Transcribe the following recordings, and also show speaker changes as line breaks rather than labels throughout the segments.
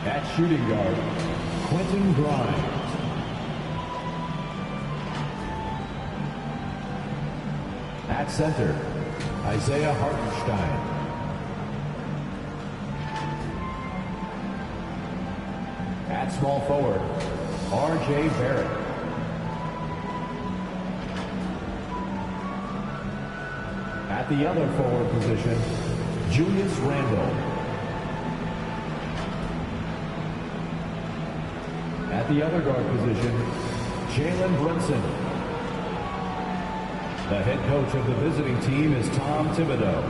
At shooting guard, Quentin Grimes. At center, Isaiah Hartenstein. At small forward, R.J. Barrett. At the other forward position, Julius Randle. At the other guard position, Jalen Brunson. The head coach of the visiting team is Tom Thibodeau.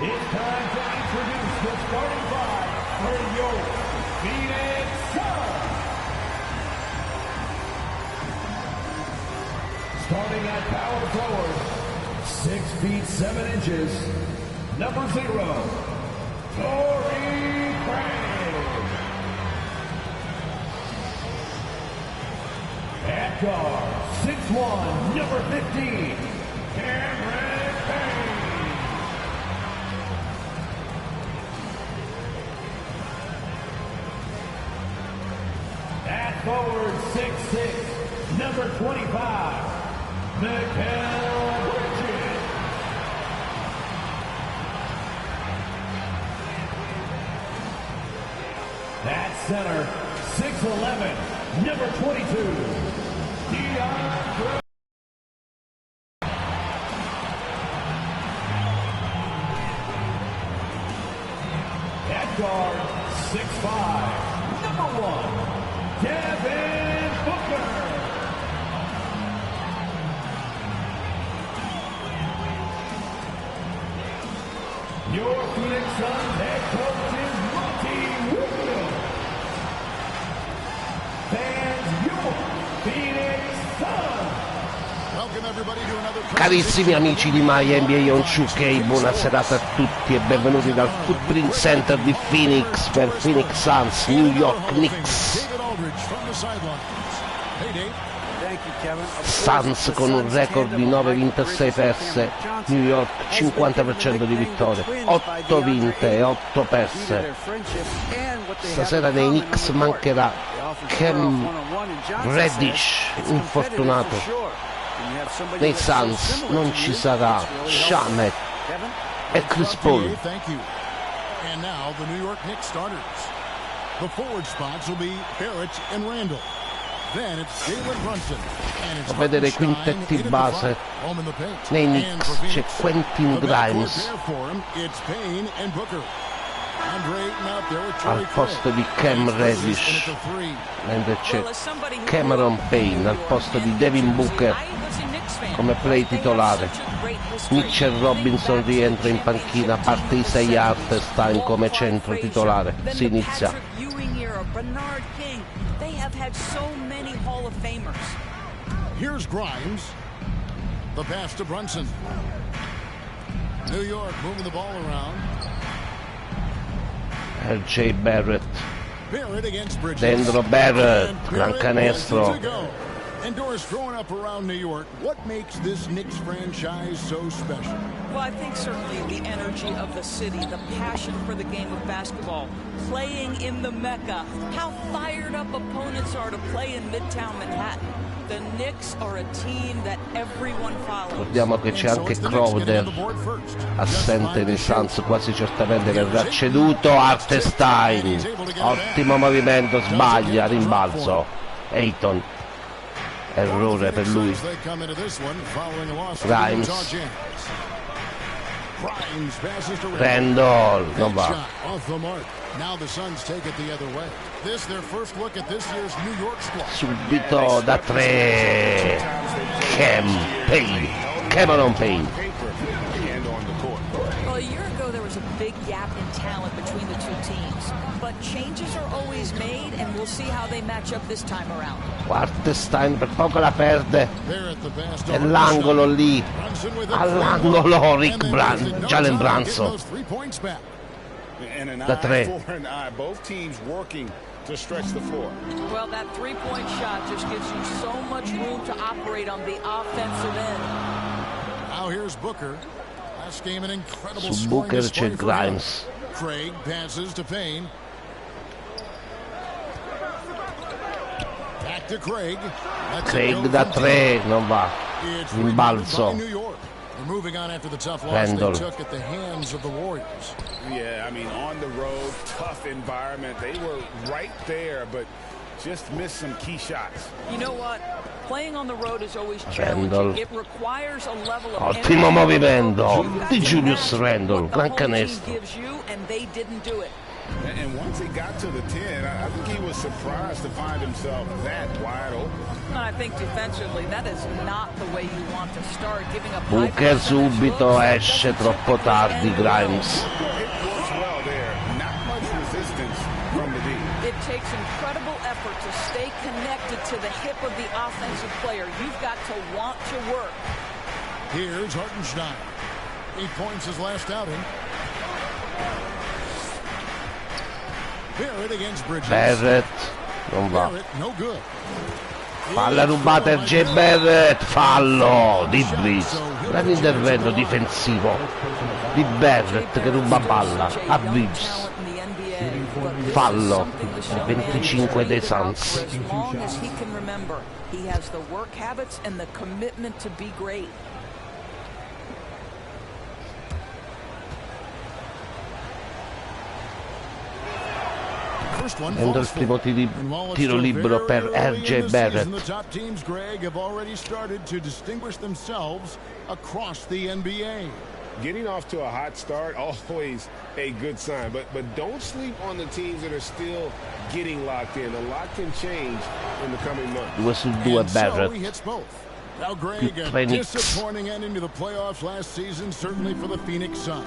It's time to introduce the starting five for your Phoenix Suns. Starting at power forward, 6 feet 7 inches, number 0, Torrey Craig. At guard, 6'1", number 15, Cameron Payne. At forward, 6'6", number 25, Mikal Bridges. At center, 6'11", number 22, DeAndre. At guard, 6'5", number 1, Devin Booker. Your Phoenix Suns head coach is Monty Williams. Fans, your Phoenix Suns.
Welcome everybody to another.
Carissimi amici di My NBA on 2K, buona serata a tutti e benvenuti dal Footprint Center di Phoenix per Phoenix Suns, New York Knicks. Suns con un record di 9 vinte e 6 perse, New York 50% di vittorie, 8 vinte e 8 perse. Stasera nei Knicks mancherà Cam Reddish, infortunato. Nei Suns non ci sarà Shamet e Chris Paul.
And now the New York Knicks starters. The forward spots will be Barrett and Randle. Then it's Jalen Brunson.
A vedere i quintetti base nei Knicks c'è Quentin Grimes al posto di Cam Reddish, mentre c'è Cameron Payne al posto di Devin Booker come play titolare. Mitchell Robinson rientra in panchina, parte Isaiah Hartenstein come centro titolare. Si inizia.
Here's Grimes. The pass to Brunson. New York moving the ball around.
R.J. Barrett.
Barrett against Bridges.
Dentro Barrett, gran canestro.
And Doris, growing up around New York, what makes this Knicks franchise so special?
Well, I think certainly the energy of the city, the passion for the game of basketball, playing in the Mecca, how fired up opponents are to play in Midtown Manhattan. The Knicks are a team that everyone follows.
Ricordiamo che c'è anche Crowder assente nei Suns, quasi certamente verrà ceduto. Hartenstein, ottimo movimento, sbaglia, rimbalzo. Ayton, errore per lui. Grimes, Randle, non va. Subito da 3 Cameron Payne.
Well, a year ago there was a big gap in talent between the two teams, but changes are always made and we'll see how they match up this time around.
Hartenstein per poco la perde, e l'angolo lì, all'angolo Jalen Brunson da 3.
to stretch the floor.
Well, that three-point shot just gives you so much room to operate on the offensive end.
Now here's Booker. Last game an incredible
Su
scoring
Booker
display
c'è
for
Grimes.
him. Craig passes to Payne. Back to Craig.
Craig da 3 non va. Rimbalzo.
We're moving on after the tough loss
Randall.
they took at the hands of the Warriors.
Yeah, I mean, on the road, tough environment. They were right there, but just missed some key shots.
You know what? Playing on the road is always
Randall.
challenging. It requires a level of
Ottimo movimento
You've got
di
to
Julius
match
Randle,
what the
gran
home team
canestro.
gives you, and they didn't do it.
And once he got to the 10, I think he was surprised to find himself that wide open.
I think defensively that is not the way you want to start, giving up
Booker subito esce troppo tardi Grimes.
It works well there. Not much resistance from the D.
It takes incredible effort to stay connected to the hip of the offensive player. You've got to want to work.
Here's Hartenstein. 8 points his last outing. Barrett against Bridges.
Barrett non va.
Barrett, no good.
Palla rubata RJ Barrett, fallo di Breeze. Gran intervento difensivo di Barrett che ruba palla a Breeze. Fallo 25 dei Suns.
As long as he can remember, he has the work habits and the commitment to be great.
Prendo il primo tiro libero per RJ Barrett.
The top teams, Greg, have already started to distinguish themselves across the NBA.
Getting off to a hot start, always a good sign. But don't sleep on the teams that are still getting locked in. A lot can change in the coming months.
2 su 2
And so
Barrett.
he hits both. Now, Greg, a
Phoenix.
disappointing ending to the playoffs last season, certainly for the Phoenix Suns.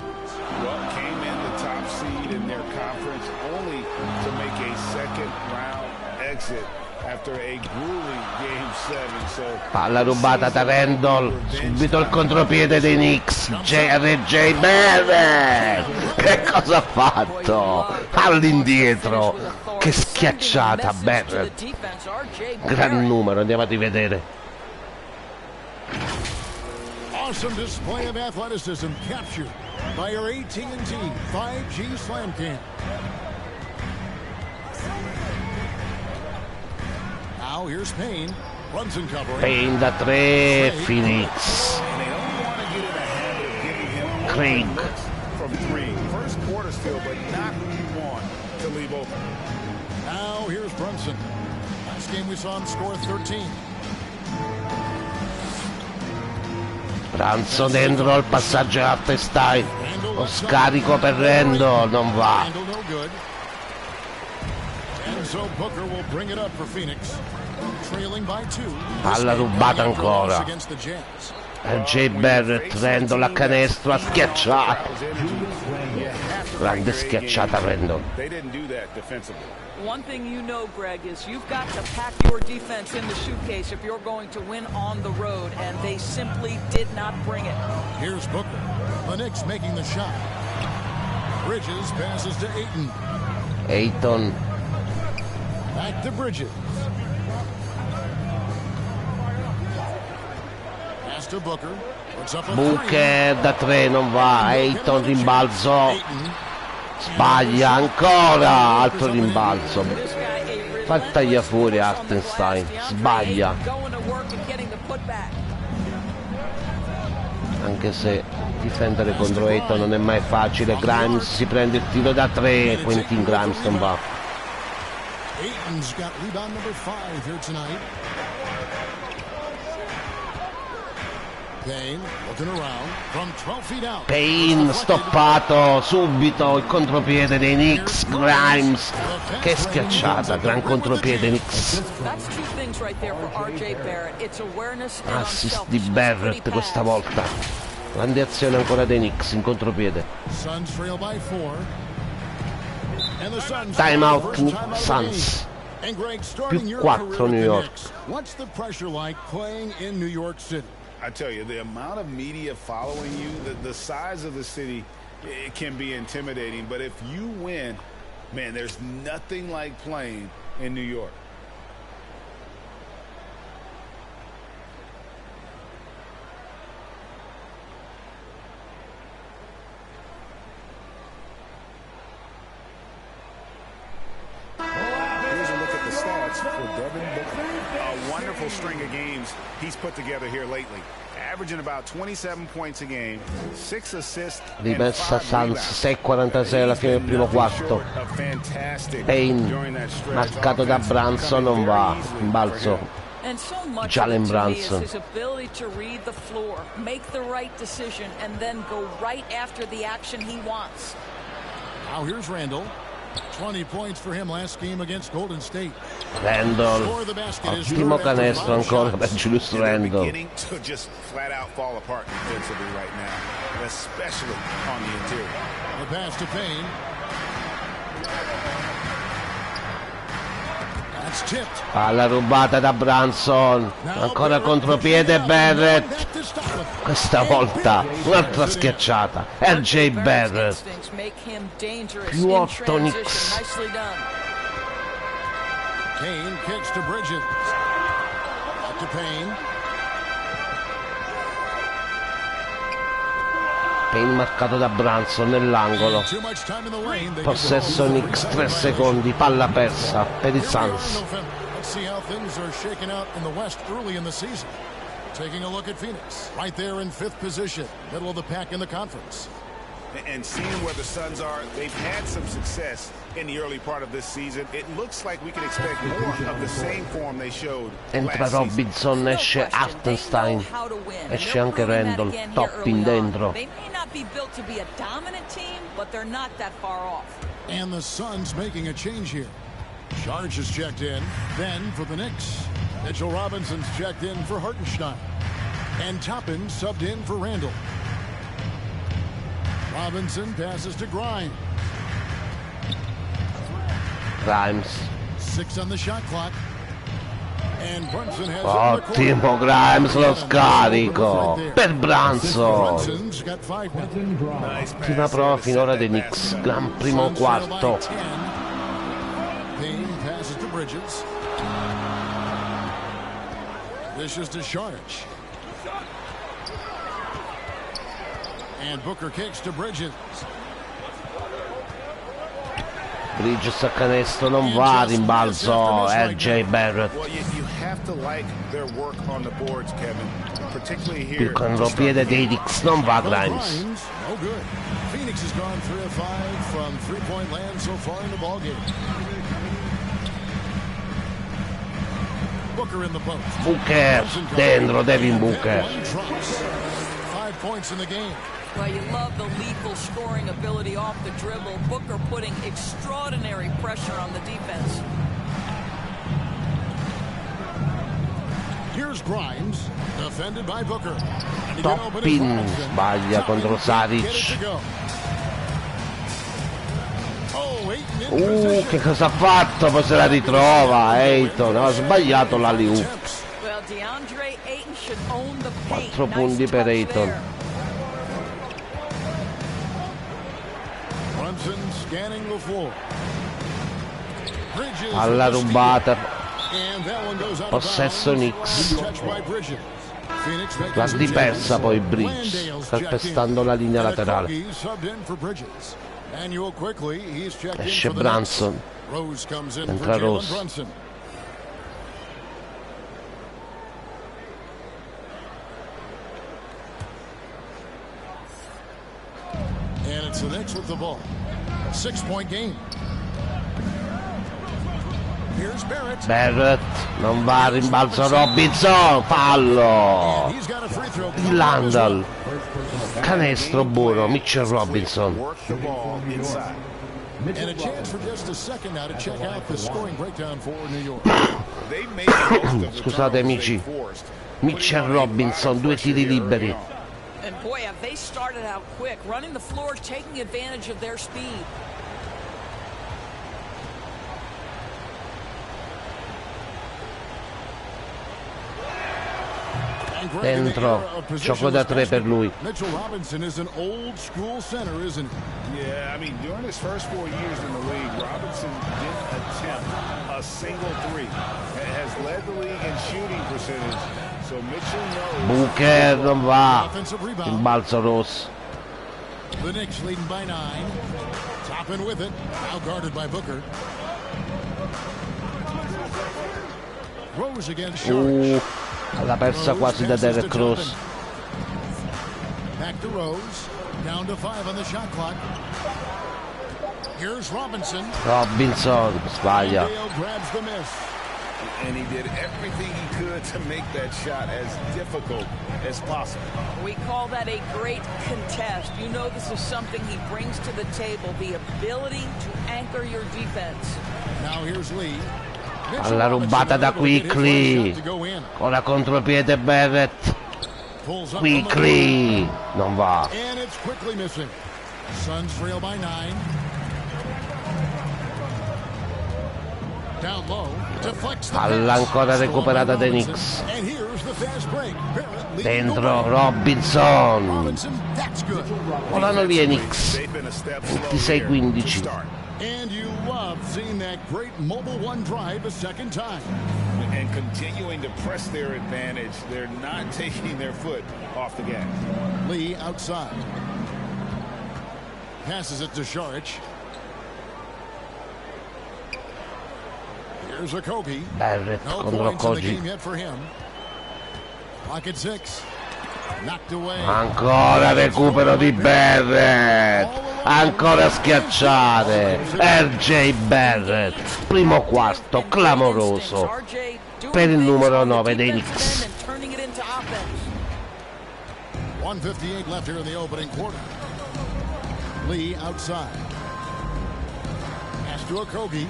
Well, came in the top seed in their conference only to make a second-round exit after a grueling Game 7. So
Palla rubata da Randall, subito il contropiede dei Knicks. RJ Barrett, che cosa ha fatto? All'indietro, che schiacciata Barrett. Gran numero, andiamo a rivedere.
Awesome display of athleticism captured by our AT&T 5G Slam Cam. Now here's Payne. Runs and covering.
Payne da 3, Phoenix.
and they don't want to get in the habit of giving him
Craig.
looks from 3. First quarter still, but not who you want to leave open.
Now here's Brunson. Last game we saw him score 13.
Brunson dentro al passaggio a Hartenstein. Lo scarico per Randall, non va.
Handle no good. And so Booker will bring it up for Phoenix. Trailing by 2.
Palla rubata ancora.
Against the Jazz.
RJ Barrett, Randall a canestro, a schiacciato. Grande schiacciata Randall.
They didn't do that defensively.
One thing you know, Greg, is you've got to pack your defense in the suitcase if you're going to win on the road, and they simply did not bring it.
Here's Booker. The Knicks making the shot. Bridges passes to Ayton.
Ayton,
Back to Bridges. Pass to Booker. Puts up a
Booker da 3 non va. Ayton rimbalzo.
Ayton.
Sbaglia ancora, altro rimbalzo. Fa il tagliafuori Hartenstein, sbaglia. Anche se difendere contro Ayton non è mai facile. Grimes si prende il tiro da 3, Quentin Grimes non va.
Ayton's got rebound number 5 here tonight. Payne looking around from 12 feet out.
Payne stoppato subito, il contropiede dei Knicks. Grimes, che schiacciata, gran contropiede Knicks. Assist di Barrett questa volta. Grande azione ancora dei Knicks in contropiede.
Suns trail by 4. And the Suns
Time out
timeout
Suns.
And Greg, starting
Più
your
4
career with
New
the
York.
Knicks, what's the pressure like playing in New York City?
I tell you, the amount of media following you, the size of the city, it can be intimidating. But if you win, Man, there's nothing like playing in New York. A wonderful string of games he's put together here lately, averaging about 27 points a game, 6 assists,
rimessa Suns 6:46 alla fine del primo quarto. Payne marcato da Brunson, non va in balzo
And so much
Jalen
of it to me is
Brunson.
his ability to read the floor, make the right decision, and then go right after the action he wants.
Now here's Randall. 20 points for him last game against Golden State.
Randall,
Score the basket is
ottimo
good after
canestro
5
ancora
shots.
per Julius Randall.
Beginning to just flat out fall apart defensively right now, especially on the interior.
The pass to Payne. That's tipped.
Palla rubata da Brunson, ancora contropiede Barrett, questa volta un'altra schiacciata. RJ Barrett, più 8 Knicks.
Kane kicks to Bridges. Up to Payne.
Payne marcato da Brunson nell'angolo.
Too much time in the lane. They
Possesso Knicks, 3 secondi, palla persa per i Suns.
Let's see how things are shaking out in the West early in the season. Taking a look at Phoenix, right there in 5th position, middle of the pack in the conference.
And seeing where the Suns are, they've had some success in the early part of this season. It looks like we can expect more of the same form they showed
Entra
last season.
Robinson, esce Hartenstein, esce anche Randall, Toppin dentro.
They may not be built to be a dominant team, but they're not that far off.
And the Suns making a change here. Charge is checked in. Then for the Knicks, Mitchell Robinson's checked in for Hartenstein. And Toppin subbed in for Randall. Robinson passes to Grimes.
Grimes,
6 on the shot clock. And Brunson has it in the
ottimo
corner.
Grimes, lo scarico per Brunson.
Brunson's got 5 now.
Nice pass
Prima prova
there to
finora
set
dei
that back.
Knicks, gran primo
Suns trail by
quarto.
10. Payne passes to Bridges. Dishes to Sharge. And Booker kicks to Bridges.
Bridges a canestro, non va, rimbalzo RJ Barrett.
Well, you have to like their work on the boards, Kevin, particularly here.
Il contropiede dei Knicks, non va Grimes.
No good. Phoenix has gone 3 of 5 from three-point land so far in the ballgame. Booker in the post.
Booker, dentro Devin Booker.
5 points in the game.
Well, you love the lethal scoring ability off the dribble. Booker putting extraordinary pressure on the defense.
Here's Grimes, defended by Booker. And to get open is
Toppin
Robinson.
sbaglia contro
Get it
Saric.
to go. Oh, Ayton in position.
Che cosa ha fatto? Poi se la ritrova Ayton, ha sbagliato l'alley-oop.
Well, DeAndre Ayton should own the paint.
4 punti per
touch
Ayton.
there.
Brunson scanning the floor. Bridges
Palla
with the steal.
rubata,
And that one goes out of
possesso
bounds.
Knicks.
Touched by Bridges. Phoenix making
L'ha
some
dipersa
changes.
poi Bridges,
Landale's
calpestando
checked
la
in.
linea
And
laterale.
Okogie subbed in for Bridges. Manuel quickly, he's checked in
Esce
for the Knicks.
Brunson,
Rose comes in
entra
for Jalen
Rose.
Brunson. And it's the Knicks with the ball. 6-point game. Here's Barrett.
Barrett, non va, rimbalzo Robinson, fallo.
And he's got a free throw.
Landal, canestro buono, Mitchell Robinson.
Work the ball inside.
And a chance for just a second now to check out the scoring breakdown for New York.
They made the most of the
Scusate,
turnovers
amici.
they forced.
Mitchell Robinson, 2 tiri liberi.
And boy, have they started out quick, running the floor, taking advantage of their speed.
Dentro, gioco da 3 per lui.
Mitchell Robinson is an old school center, isn't he?
Yeah, I mean, during his first 4 years in the league, Robinson didn't attempt a single three. Has led the league in shooting percentage. So Mitchell knows.
Booker non va. Il balzo rosso.
The Knicks leading by 9. Toppin with it. Now guarded by Booker. Rose against Sharks.
L'ha persa quasi da Derrick Rose.
Back to Rose. Down to 5 on the shot clock. Here's Robinson.
Robinson sbaglia.
Grabs the miss.
And he did everything he could to make that shot as difficult as possible.
We call that a great contest. You know this is something he brings to the table, the ability to anchor your defense.
Now here's Lee.
Alla rubata da Quickly. Con la contropiede Barrett. Quickly. Non va.
And it's quickly missing. Suns trail by 9. Down low.
Palla ancora recuperata dai Knicks. Dentro Robinson. Volano via i Knicks. 26-15.
And you love seeing that great mobile one drive a second time.
And continuing to press their advantage. They're not taking their foot off the gas.
Lee outside. Passes it to Sharich. Here's a Kobe.
Barrett
No
contro
points in the
Koji.
game yet for him. Pocket 6. Knocked away.
Ancora recupero di Barrett. Ancora schiacciate. RJ Barrett. Primo quarto clamoroso per il numero 9 dei Knicks.
1:58 left here in the opening quarter. Lee outside. Pass to a Kobe.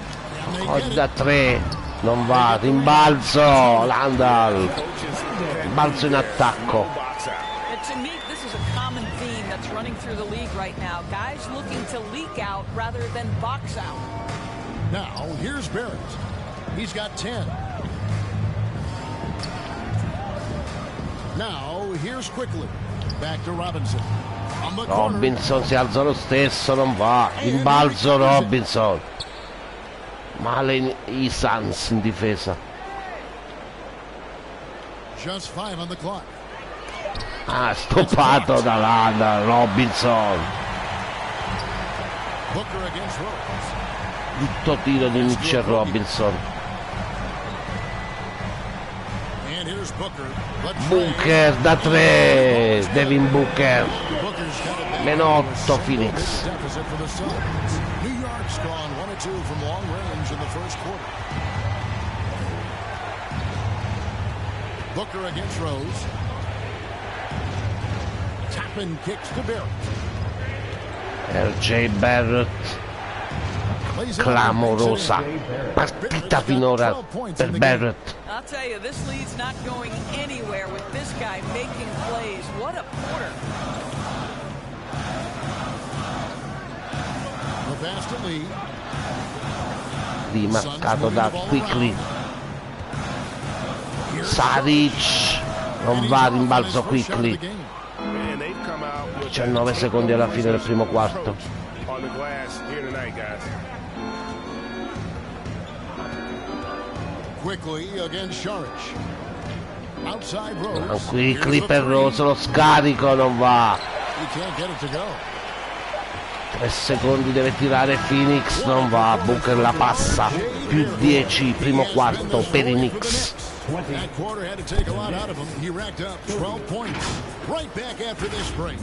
Oggi da 3 non va. Rimbalzo Landal. Rimbalzo in attacco.
To me, this is a common theme that's running through the league right now. Guys looking to leak out rather than box out.
Now, here's Barrett. He's got 10. Now, here's Quickly. Back to Robinson. On the corner.
Robinson si alza lo stesso, non va. Rimbalzo Robinson. Male i Suns in difesa.
Just 5 on the clock.
Stoppato da Landal Robinson.
Booker against Rose.
Brutto tiro di Mitchell Robinson.
And here's Booker.
Booker da 3. Devin Booker. Meno 8 Phoenix.
New York's gone 1-2 from long range in the first quarter. Booker against Rose. Toppin kicks to Barrett.
RJ Barrett. Clamorosa partita finora per Barrett.
I'll tell you, this lead's not going anywhere with this guy making plays. What a quarter.
The pass to Lee.
Rimarcato da Quickly. Saric. Non va, rimbalzo Quickly. 19 secondi alla fine del primo quarto.
Quickly against Sharich. Outside Rose.
Quickly per Rose, lo scarico non va.
He can't get it to go.
3 secondi deve tirare Phoenix, non va. Booker la passa. Più 10 primo quarto per i Knicks.
That quarter had to take a lot out of him. He racked up 12 points. Right back after this break.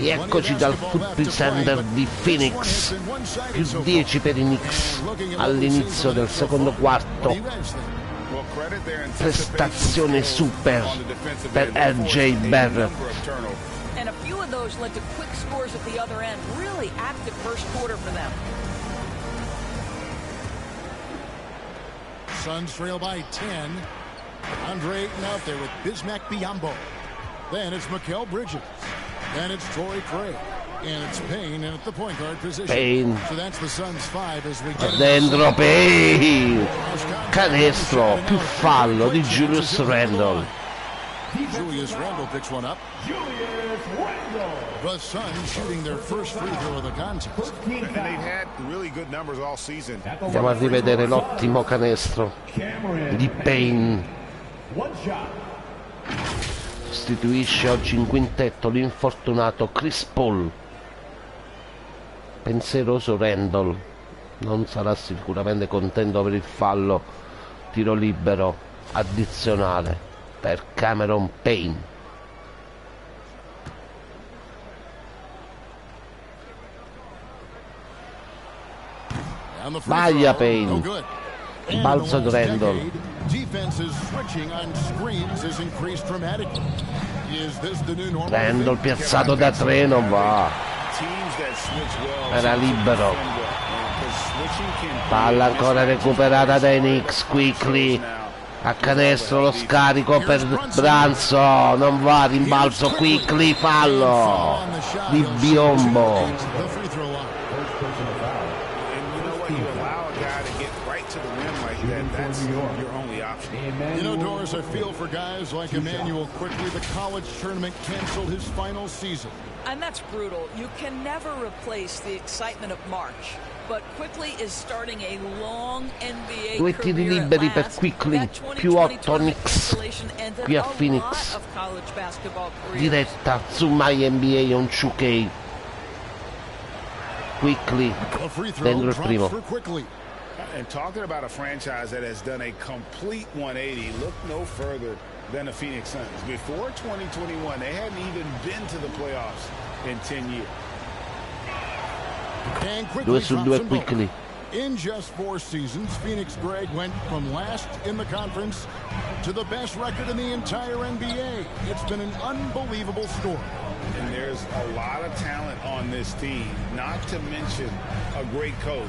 Eccoci dal tutti center di Phoenix, più 10 per i Knicks all'inizio del secondo quarto. prestazione super per RJ Barrett.
And a few of those led to quick scores at the other end. Really active first quarter for them.
Suns trail by 10. Andre Ayton out there with Bismack Biyombo. Then it's Mikal Bridges. Then it's Torrey Craig. And it's Payne in at the point guard position.
Payne.
So that's the Suns 5 as we get
Dentro Payne. Canestro, più fallo di Julius Randle.
Julius Randle picks one up. The Suns shooting their first free throw of the contest.
And they've had really good numbers all season.
Andiamo a rivedere l'ottimo canestro di Payne. Sostituisce oggi in quintetto l'infortunato Chris Paul. Pensieroso Randle non sarà sicuramente contento per il fallo. Tiro libero addizionale per Cameron Payne. Sbaglia Payne. Balzo di Randle. Randle piazzato da 3 non va. Era libero. Palla ancora recuperata dai Knicks. Quickly a canestro, lo scarico per Branzo, non va, rimbalzo. Quickly, fallo di Biyombo.
You know, Doris, I feel for guys like Emmanuel Quickly. The college tournament canceled his final season.
And that's brutal. You can never replace the excitement of March. But Quickly is starting a long NBA
Due tiri liberi per Quickly, più 8 Knicks qui a Phoenix. Diretta su MyNBA on 2K. Quickly dentro il primo.
And talking about a franchise that has done a complete 180, look no further than the Phoenix Suns. Before 2021, they hadn't even been to the playoffs in 10 years.
2 su 2 Quickly.
In just 4 seasons, Phoenix Greg went from last in the conference to the best record in the entire NBA. It's been an unbelievable story.
And there's a lot of talent on this team, not to mention a great coach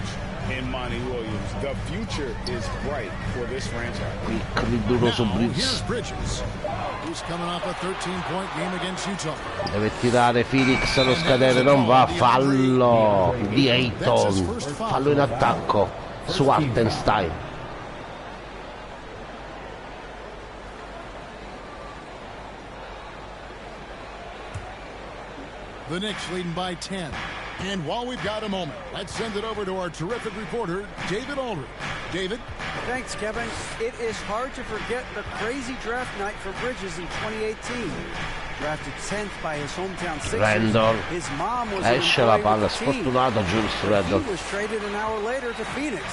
in Monty Williams. The future is bright for this franchise.
Quickly duro su
Here's Bridges. He's coming off a 13-point game against Utah.
Deve tirare Phoenix allo scadere, non va. Fallo di Ayton. Fallo in attacco su Hartenstein.
The Knicks leading by 10. And while we've got a moment, let's send it over to our terrific reporter, David Aldridge. David?
Thanks, Kevin. It is hard to forget the crazy draft night for Bridges in 2018. Drafted 10th by his hometown Sixers.
Randle.
His mom was
Esce la palla, sfortunato Julius Randle.
He was traded an hour later to Phoenix.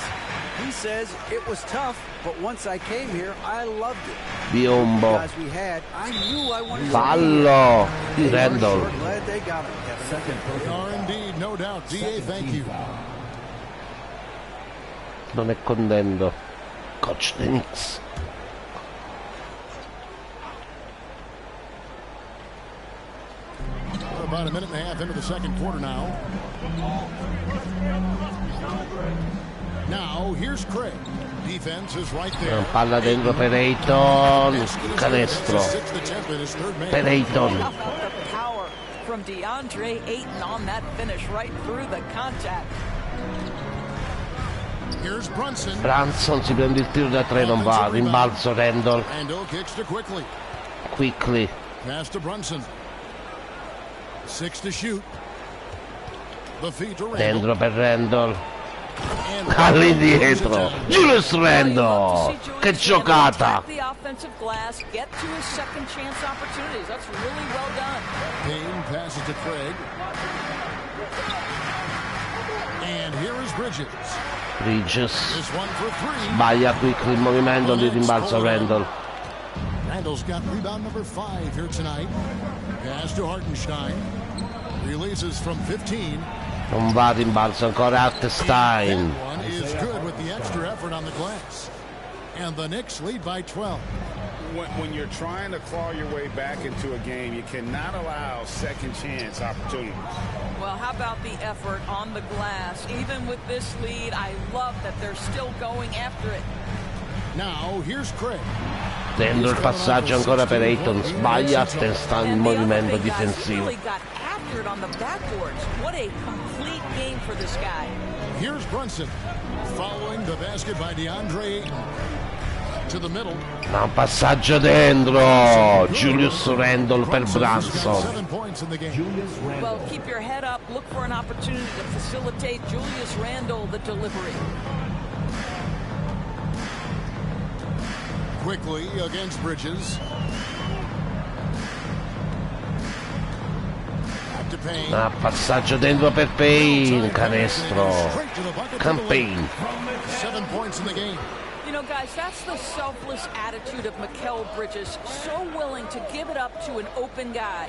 He says it was tough, but once I came here, I loved it.
Biyombo.
We had, I knew I wanted
Fallo di Randle.
Glad they got him, Kevin.
They are indeed, no doubt. DA, thank you.
Non è contento coach dei Knicks.
About a minute and a half into the second quarter now. Now, here's Craig. Defense is right there.
Palla dentro per Ayton. Canestro per Ayton.
The power from DeAndre Ayton on that finish right through the contact.
Here's Brunson.
Branson si prende il tiro da 3, non va. Rimbalzo Randle.
Kicks to Quickly.
Quickly.
Pass to Brunson. 6 to shoot. The feed to Randle.
Dentro per Randle. All'indietro. Julius Randle. Che giocata.
The offensive glass, get to his second chance opportunities. That's really well done.
Payne passes to Craig. And here is Bridges.
Bridges.
This one for 3.
Sbaglia Quickly il movimento di rimbalzo Randle.
Randle's got rebound number 5 here tonight. Pass to Hartenstein. Releases from 15.
Non va rimbalzo ancora Hartenstein.
That one is good with the extra effort on the glass. And the Knicks lead by 12.
When you're trying to claw your way back into a game, you cannot allow second chance opportunities.
Well, how about the effort on the glass? Even with this lead, I love that they're still going after it.
Now, here's Craig.
Dentro il passaggio ancora per Ayton, sbaglia a testa il movimento difensivo.
On the backboards. What a complete game for this guy.
Here's Brunson following the basket by DeAndre Ayton to the middle.
Un passaggio dentro, Julius Randle per Brunson.
7 points in the game.
Well, keep your head up, look for an opportunity to facilitate Julius Randle the delivery.
Quickly against Bridges.
Passaggio dentro per Payne, canestro. Campaign.
7 points in the game.
You know, guys, that's the selfless attitude of Mikal Bridges. So willing to give it up to an open guy.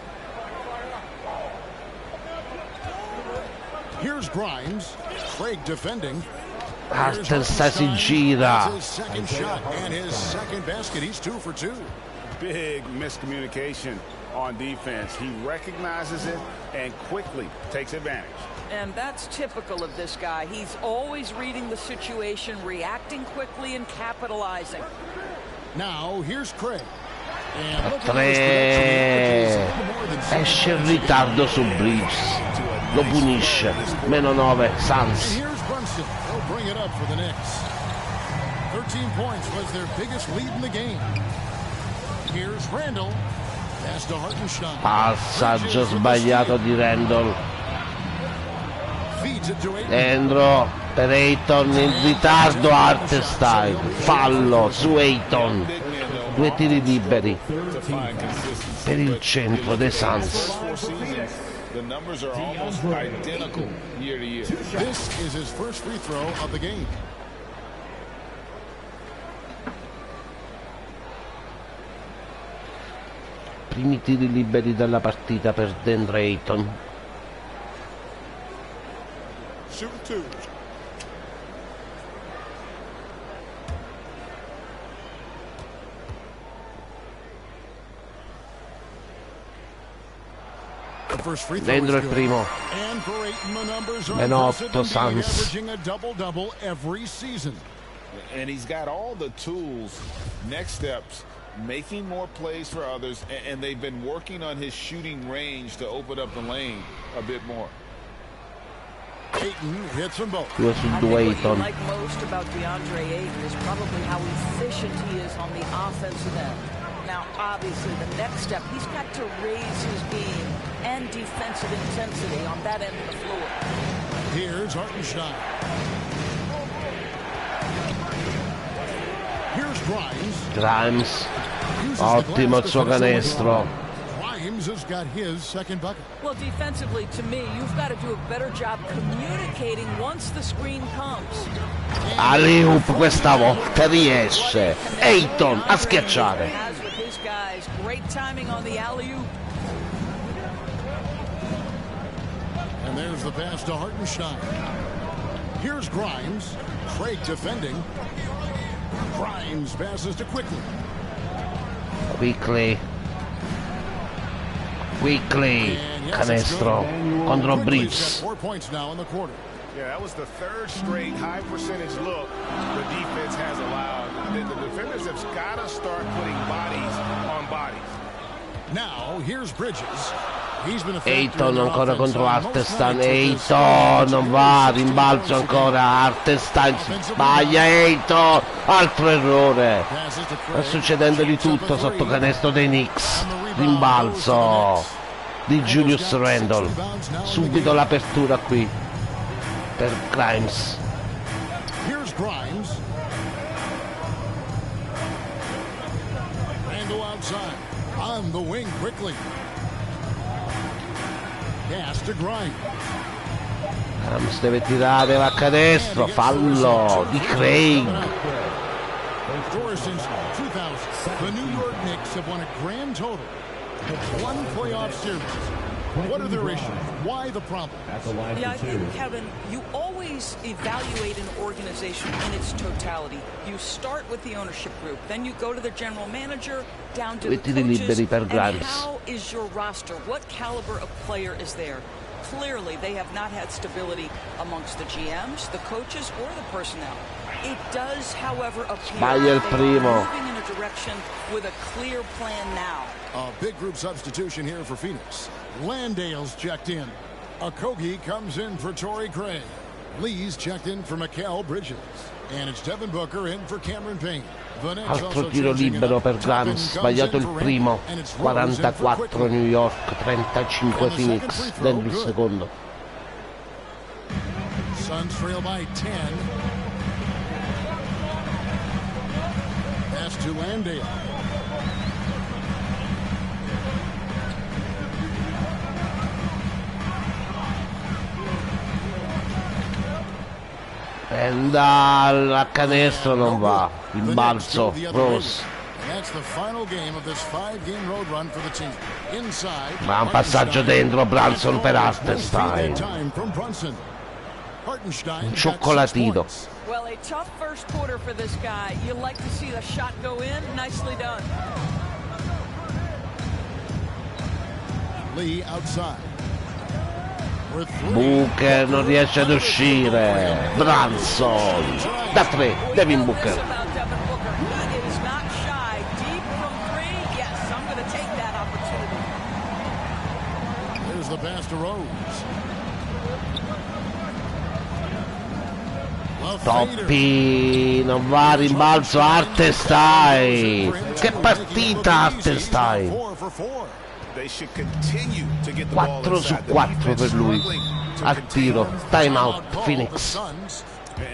Here's Grimes. Craig defending.
Hartenstein si gira.
His second shot and his second basket. He's 2 for 2.
Big miscommunication on defense. He recognizes it and quickly takes advantage.
And that's typical of this guy. He's always reading the situation, reacting quickly and capitalizing.
Now here's Craig.
A 3. Esce in ritardo su Bridges. Lo punisce. -9 Suns.
Here's Brunson. He'll bring it up for the Knicks. 13 points was their biggest lead in the game. Here's Randle. Pass to Hartenstein.
Passaggio sbagliato di Randle. Dentro per Ayton in ritardo. Hartenstein. Fallo su Ayton. 2 tiri liberi per il centro dei Suns.
The numbers are almost identical year to year.
This is his first free throw of the game.
Primi tiri liberi della partita per DeAndre Ayton.
Shoot 2.
Dentro il primo. -8 Suns.
And he's got all the tools. Next steps, making more plays for others, and they've been working on his shooting range to open up the lane a bit more.
Ayton hits them both.
2 su 2 Ayton.
What I like most about DeAndre Ayton is probably how efficient he is on the offensive end. Now, obviously, the next step, he's got to raise his game and defensive intensity on that end of the floor.
Here's Hartenstein. Here's
Grimes. Ottimo il suo canestro.
Grimes has got his second bucket.
Well, defensively, to me, you've got to do a better job communicating once the screen comes.
Alley-oop questa volta riesce. Ayton a schiacciare.
As with his guys, great timing on the alley-oop.
And there's the pass to Hartenstein. Here's Grimes. Craig defending. Grimes passes to Quickly.
Quickly. Canestro contro Bridges.
4 points now in the quarter.
Yeah, that was the third straight high percentage look the defense has allowed. The defenders have got to start putting bodies on bodies.
Now here's Bridges.
Ayton ancora contro Hartenstein. Ayton non va, rimbalzo ancora. Hartenstein sbaglia. Ayton, altro errore. Sta succedendo di tutto sotto canestro dei Knicks. Rimbalzo di Julius Randle. Subito l'apertura qui per Grimes.
Here's Grimes. Randle outside on the wing quickly. Pass to Grimes.
Grimes deve tirare, va a canestro. Fallo di Craig.
Since 2000, the New York Knicks have won a grand total of 1 playoff series What are their issues? Why the problem?
At the line
Yeah, I
for two.
think, Kevin, you always evaluate an organization in its totality. You start with the ownership group, then you go to the general manager, down to the
Tiri
coaches,
liberi per
and
Grimes.
how is your roster? What caliber of player is there? Clearly, they have not had stability amongst the GMs, the coaches, or the personnel. It does, however, appear
Sbaglia il
that they
primo.
are moving in a direction with a clear plan now.
A big group substitution here for Phoenix. Landale's checked in. Okogie comes in for Torrey Craig. Lee's checked in for Mikal Bridges. And it's Devin Booker in for Cameron Payne. The Knicks
Altro
also
tiro
changing it
libero
up.
per
Toppin
Grimes,
comes
sbagliato
in
il
for
primo,
Randle, and it's Rose in for
44
Quickly.
New York, 35 Phoenix, Denver il secondo.
Suns trail by 10. Pass to Landale.
A canestro non va, il balzo, Rose. Ma un passaggio dentro, Brunson per Hartenstein. Un cioccolatino.
Well, a tough first quarter for this guy. You like to see the shot go in. Nicely done.
Lee outside.
Booker non riesce ad uscire. Brunson da 3, Devin Booker.
There's the pass to Rose.
Toppi, non va, rimbalzo Hartenstein. Che partita Hartenstein. 4 su 4 per lui. Al tiro, time out, Phoenix.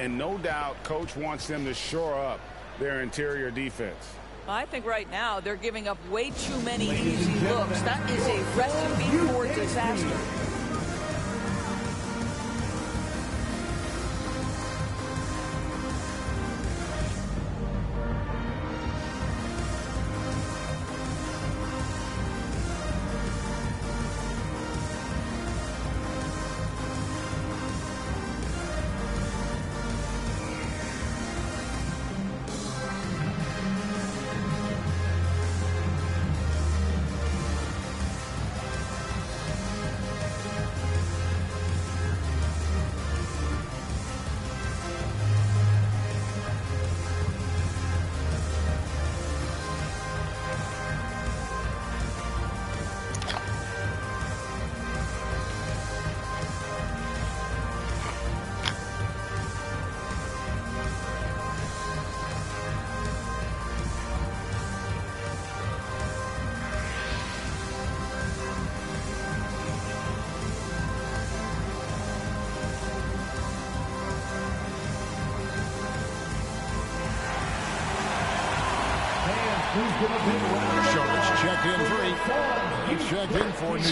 And no doubt coach wants them to shore up their interior defense.
I think right now they're giving up way too many easy looks. That is a recipe for disaster.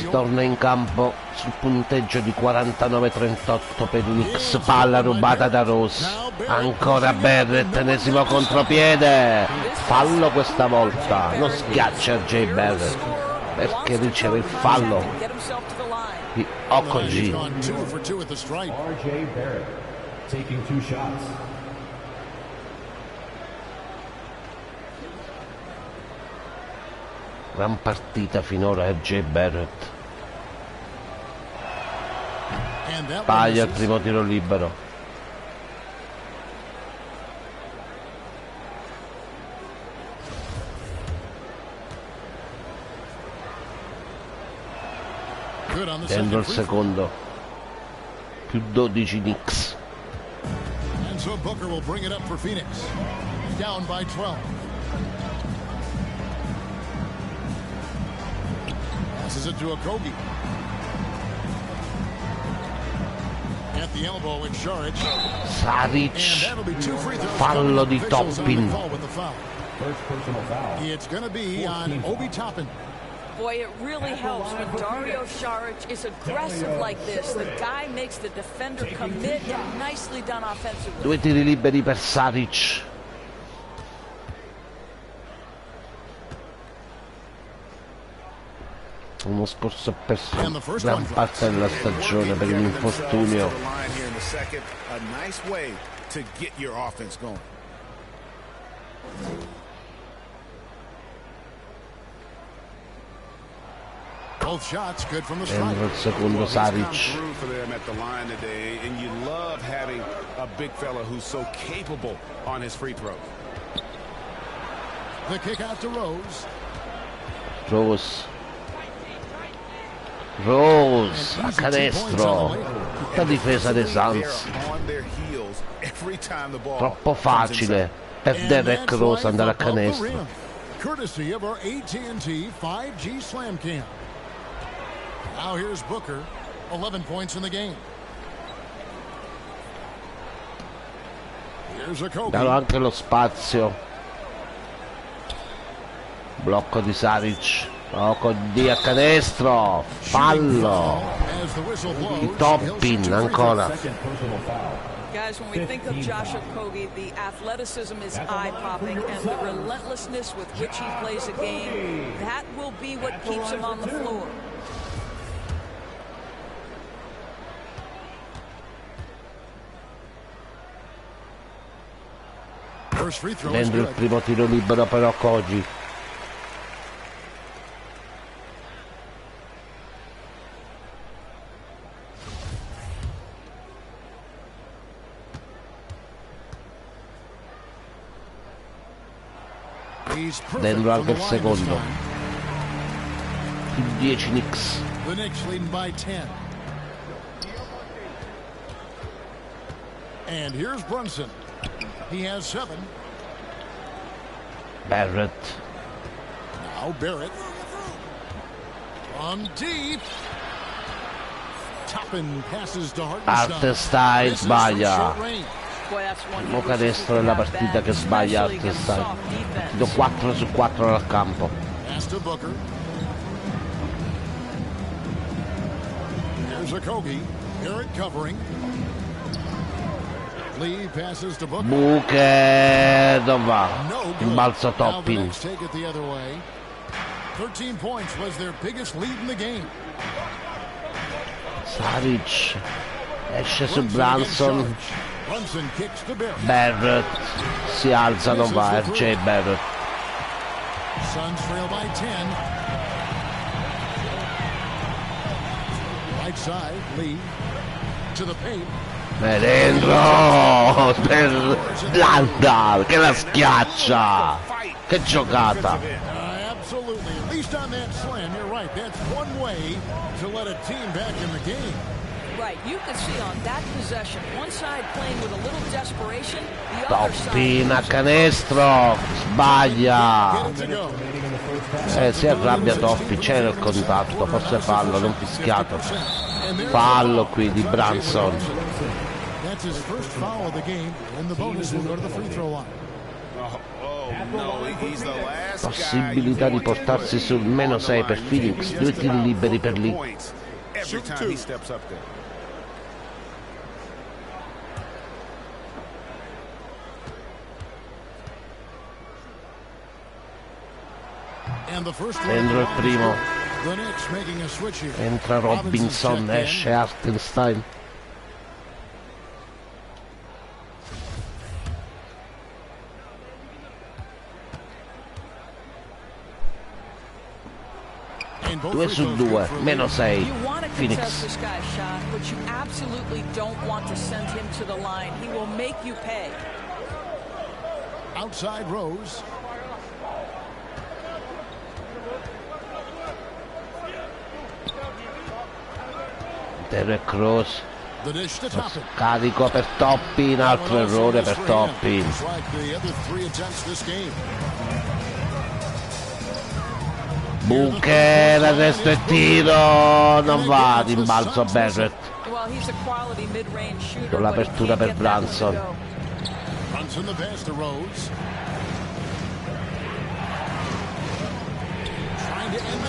Torna in campo sul punteggio di 49-38 per i Knicks. Palla rubata da Rose. Ancora Barrett, ennesimo contropiede. Fallo questa volta. Non schiaccia J. Barrett perché riceve il fallo di Okogie.
R.J. Barrett taking 2 shots.
Gran partita finora R.J. Barrett. Sbaglia il primo tiro libero. Dentro il secondo. Più 12 Knicks.
And so Booker will bring it up for Phoenix. Down by 12. Passes it to Okogie. At the elbow with Saric.
Saric. Fallo di Toppin.
First personal foul.
It's going to be on Obi Toppin.
Boy, it really helps when Dario Saric is aggressive like this. The guy makes the defender commit, and nicely done offensively.
2 tiri liberi per Saric. Uno scorso ha perso gran parte della stagione per un infortunio. Entra il secondo Saric. Rose a canestro, tutta difesa dei Suns, troppo facile per Derek Rose andare a canestro.
Courtesy of our AT&T 5G Slam Cam. Now here's Booker, 11 points in the game. Here's a Kobe.
Dato anche lo spazio. Blocco di Saric. D a canestro. Fallo di Toppin ancora.
Guys, when we think of Josh Okogie, the athleticism is eye-popping, and the relentlessness with which he plays a game, that will be what keeps him on the floor.
Prende il primo tiro libero per Okogie. Dentro anche il secondo. Il 10 Knicks.
The Knicks leading by 10. And here's Brunson. He has 7.
Barrett.
Now Barrett. On deep. Toppin passes to
Hartenstein sbaglia. Il canestro della partita che sbaglia Hartenstein. Do 4 su 4 dal campo. Booker dove va? Il balzo Toppin.
13 points was their biggest lead in the game.
Saric esce su Brunson. Barrett si alza, non va, RJ Barrett.
Suns trail by 10. Right side, Lee to the paint.
Dentro per Blanda che la schiaccia. Che giocata.
Absolutely. At least on that slam, you're right. That's one way to let a team back in the game.
Right, you can see on that possession, one side playing with a little desperation, the other side...
Toppin a canestro, sbaglia. Si arrabbia Toppin, c'era il contatto, forse fallo, non fischiato. Fallo qui di Brunson. Possibilità di portarsi sul -6 per Phoenix, 2 tiri liberi per lì. Entra il primo. Entra Robinson, esce Hartenstein. Due su 2, -6. Phoenix.
Outside Rose.
Derek Rose. Carico per Toppin, altro errore per Toppin. Booker, arresto e tiro, non va, rimbalzo a Barrett. Con l'apertura per Brunson.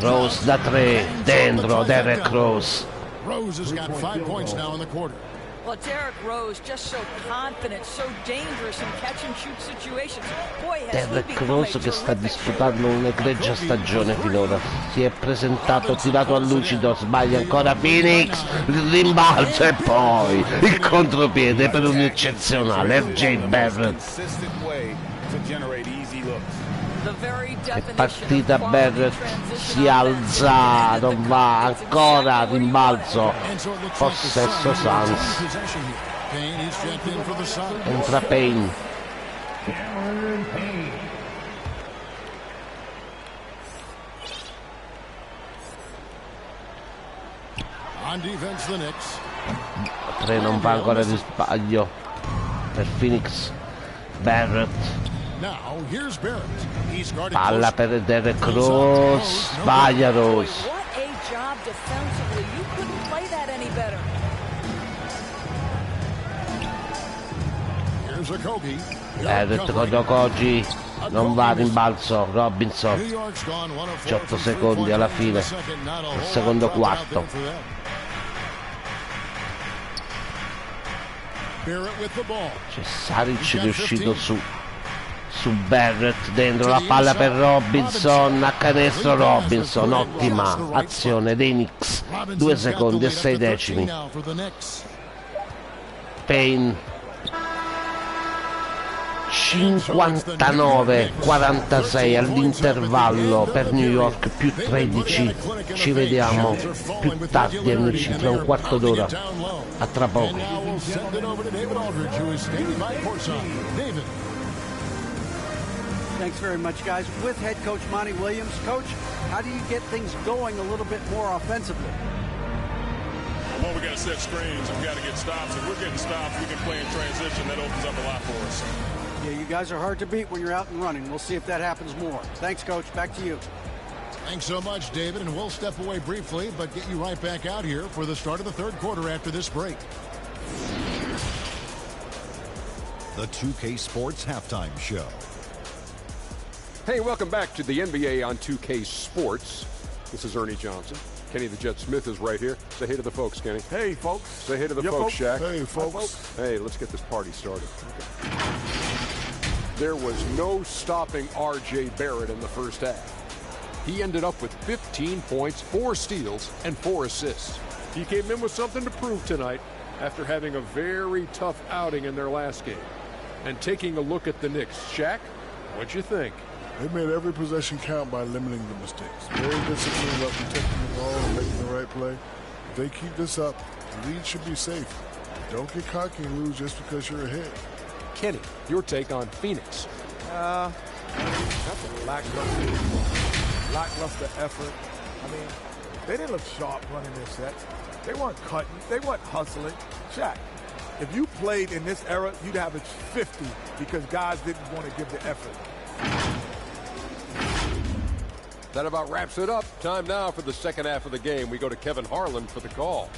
Rose da 3, dentro Derek Rose.
Rose has got 5 points now in the quarter.
Well, Derrick Rose just so confident, so dangerous in catch and shoot situations. Boy, has he
Derrick
become a
Rose che sta
terrific
disputando un'egregia stagione finora. Si è presentato, tirato a lucido, sbaglia ancora Phoenix, il rimbalzo e poi il contropiede per un eccezionale RJ Barrett. È partita Barrett, si alza, non va, ancora rimbalzo, possesso Suns. Entra Payne.
On defense, the Knicks.
3 non va ancora di sbaglio per Phoenix. Barrett.
Now, here's Barrett. He's guarding
Palla
close.
per Derrick Rose, sbaglia Rose.
What a job defensively. You couldn't play that any better.
Here's a Kogi.
Barrett con Okoji, non va a rimbalzo, Robinson. 18 secondi alla fine, il secondo quarto. C'è Saric riuscito su Barrett, dentro la palla per Robinson, a canestro Robinson, ottima azione dei Knicks, 2 secondi e 6 decimi. Payne 59-46 all'intervallo per New York, più 13. Ci vediamo più tardi amici, tra un quarto d'ora. A tra poco.
Thanks very much, guys. With head coach Monty Williams. Coach, how do you get things going a little bit more offensively?
Well, we got to set screens. We've got to get stops. If we're getting stops, we can play in transition. That opens up a lot for us.
Yeah, you guys are hard to beat when you're out and running. We'll see if that happens more. Thanks, Coach. Back to you.
Thanks so much, David, and we'll step away briefly, but get you right back out here for the start of the third quarter after this break.
The 2K Sports Halftime Show.
Hey, welcome back to the NBA on 2K Sports. This is Ernie Johnson. Kenny the Jet Smith is right here. Say hey to the folks, Kenny.
Hey, folks.
Say hey to the folks, Shaq.
Hey, folks.
Hey, let's get this party started. Okay. There was no stopping R.J. Barrett in the first half. He ended up with 15 points, 4 steals, and 4 assists. He came in with something to prove tonight after having a very tough outing in their last game. And taking a look at the Knicks. Shaq, what'd you think?
They made every possession count by limiting the mistakes. Very disciplined about protecting the ball and making the right play. If they keep this up, the lead should be safe. Don't get cocky and lose just because you're ahead.
Kenny, your take on Phoenix.
That's a lackluster effort. I mean, they didn't look sharp running their sets. They weren't cutting. They weren't hustling. Shaq, if you played in this era, you'd average 50 because guys didn't want to give the effort.
That about wraps it up. Time now for the second half of the game. We go to Kevin Harlan for the call.